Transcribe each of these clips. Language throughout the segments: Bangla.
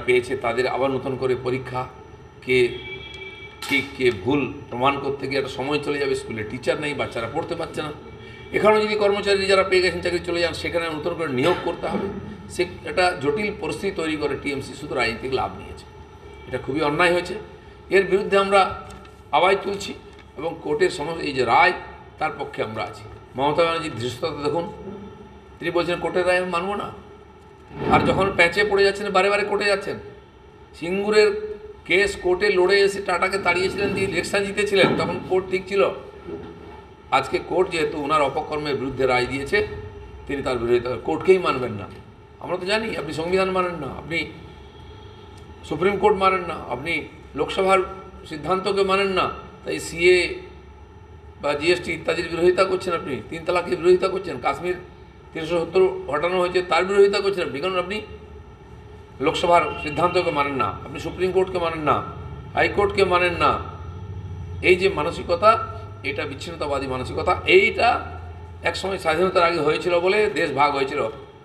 পেয়েছে তাদের আবার নতুন করে পরীক্ষা, কে ঠিক কে ভুল প্রমাণ করতে গিয়ে একটা সময় চলে যাবে, স্কুলে টিচার নেই, বাচ্চারা পড়তে পারছে না। এখানেও যদি কর্মচারী যারা পেয়ে গেছেন চাকরি চলে যান, সেখানে নতুন করে নিয়োগ করতে হবে। সে একটা জটিল পরিস্থিতি তৈরি করে টিএমসি শুধু রাজনীতিক লাভ নিয়েছে। এটা খুবই অন্যায় হয়েছে। এর বিরুদ্ধে আমরা আওয়াজ তুলছি এবং কোর্টের সমস্ত এই যে রায়, তার পক্ষে আমরা আছি। মমতা ব্যানার্জির ধৃষ্টতা দেখুন, তিনি বলছেন কোর্টের রায় আমি মানব না। আর যখন প্যাঁচে পড়ে যাচ্ছেন, বারে বারে কোর্টে যাচ্ছেন। সিঙ্গুরের কেস কোর্টে লড়ে এসে টাটাকে তাড়িয়েছিলেন, দিয়ে ইলেকশন জিতেছিলেন, তখন কোর্ট ঠিক ছিল। আজকে কোর্ট যেহেতু ওনার অপকর্মের বিরুদ্ধে রায় দিয়েছে, তিনি তার বিরোধিতা, কোর্টকেই মানবেন না। আমরা তো জানি আপনি সংবিধান মানেন না, আপনি সুপ্রিম কোর্ট মানেন না, আপনি লোকসভার সিদ্ধান্তকে মানেন না, তাই সিএ বা জিএসটি ইত্যাদির বিরোধিতা করছেন, আপনি 3 তালাকের বিরোধিতা করছেন, কাশ্মীর 370 হটানো হয়েছে তার বিরোধিতা করছেন আপনি, কারণ আপনি লোকসভার সিদ্ধান্তকে মানেন না, আপনি সুপ্রিম কোর্টকে মানেন না, হাইকোর্টকে মানেন না। এই যে মানসিকতা, এটা বিচ্ছিন্নতাবাদী মানসিকতা। এইটা একসময় স্বাধীনতার আগে হয়েছিল বলে দেশ ভাগ হয়েছিল।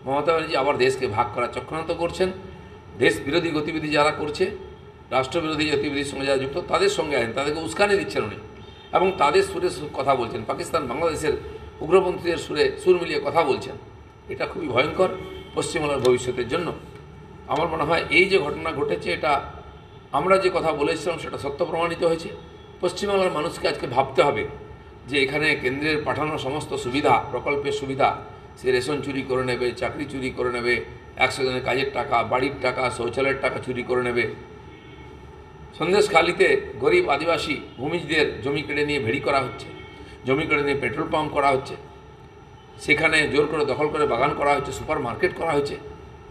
মমতা ব্যানার্জি আবার দেশকে ভাগ করার চক্রান্ত করছেন। দেশ বিরোধী গতিবিধি যারা করছে, রাষ্ট্রবিরোধী গতিবিধির সঙ্গে যারা যুক্ত, তাদের সঙ্গে আছেন, তাদেরকে উস্কানি দিচ্ছেন উনি, এবং তাদের সুরে কথা বলছেন, পাকিস্তান বাংলাদেশের উগ্রপন্থীদের সুর মিলিয়ে কথা বলছেন। এটা খুবই ভয়ঙ্কর পশ্চিমবাংলার ভবিষ্যতের জন্য। আমার মনে হয় এই যে ঘটনা ঘটেছে, এটা আমরা যে কথা বলেছিলাম সেটা সত্য প্রমাণিত হয়েছে। পশ্চিমবাংলার মানুষকে আজকে ভাবতে হবে যে এখানে কেন্দ্রের পাঠানো সমস্ত সুবিধা, প্রকল্পের সুবিধা, সে রেশন চুরি করে নেবে, চাকরি চুরি করে নেবে, 100 জনের কাজের টাকা, বাড়ির টাকা, শৌচালয়ের টাকা চুরি করে নেবে। সন্দেশখালিতে গরিব আদিবাসী ভূমিজদের জমি কেড়ে নিয়ে ভেড়ি করা হচ্ছে, জমি কেড়ে নিয়ে পেট্রোল পাম্প করা হচ্ছে, সেখানে জোর করে দখল করে বাগান করা হচ্ছে, সুপার মার্কেট করা হয়েছে,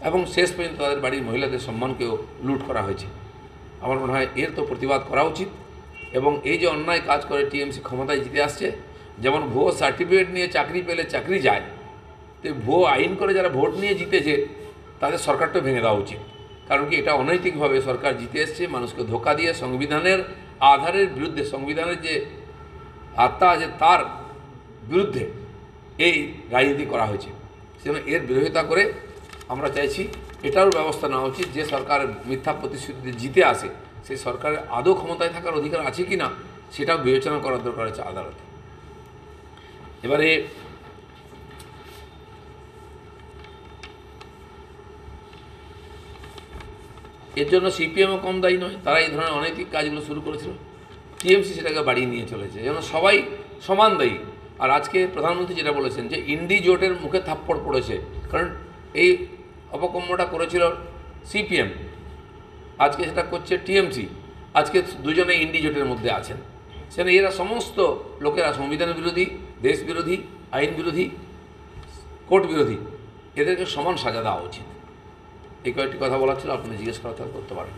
এবং শেষ পর্যন্ত তাদের বাড়ির মহিলাদের সম্মানকেও লুট করা হয়েছে। আমার মনে হয় এর তো প্রতিবাদ করা উচিত। এবং এই যে অন্যায় কাজ করে টিএমসি ক্ষমতায় জিতে আসছে, যেমন ভুয়ো সার্টিফিকেট নিয়ে চাকরি পেলে চাকরি যায়, তো ভুয়ো আইন করে যারা ভোট নিয়ে জিতেছে তাদের সরকারটা ভেঙে দেওয়া উচিত। কারণ কি, এটা অনৈতিকভাবে সরকার জিতে এসছে, মানুষকে ধোকা দিয়ে সংবিধানের আধারের বিরুদ্ধে, সংবিধানের যে আত্মা আছে তার বিরুদ্ধে এই রাজনীতি করা হয়েছে। সেজন্য এর বিরোধিতা করে আমরা চাইছি এটারও ব্যবস্থা নেওয়া উচিত, যে সরকার মিথ্যা প্রতিশ্রুতিতে জিতে আসে সেই সরকারের আদৌ ক্ষমতায় থাকার অধিকার আছে কি না সেটাও বিবেচনা করার দরকার আছে আদালতে। এবারে এর জন্য সিপিএমও কম দায়ী নয়, তারা এই ধরনের অনৈতিক কাজগুলো শুরু করেছিল, টিএমসি সেটাকে বাড়িয়ে নিয়ে চলেছে, যেন সবাই সমান দায়ী। আর আজকে প্রধানমন্ত্রী যেটা বলেছেন যে ইন্ডি জোটের মুখে থাপ্পড় পড়েছে, কারণ এই অপকর্মটা করেছিল সিপিএম, আজকে সেটা করছে টিএমসি, আজকে দুজনে ইন্ডি জোটের মধ্যে আছেন। সেখানে এরা সমস্ত লোকেরা সংবিধান বিরোধী, দেশ বিরোধী, আইন বিরোধী, কোর্ট বিরোধী, এদেরকে সমান সাজা দেওয়া উচিত। এই কয়েকটি কথা বলার ছিল, আপনি জিজ্ঞেস করা করতে পারেন।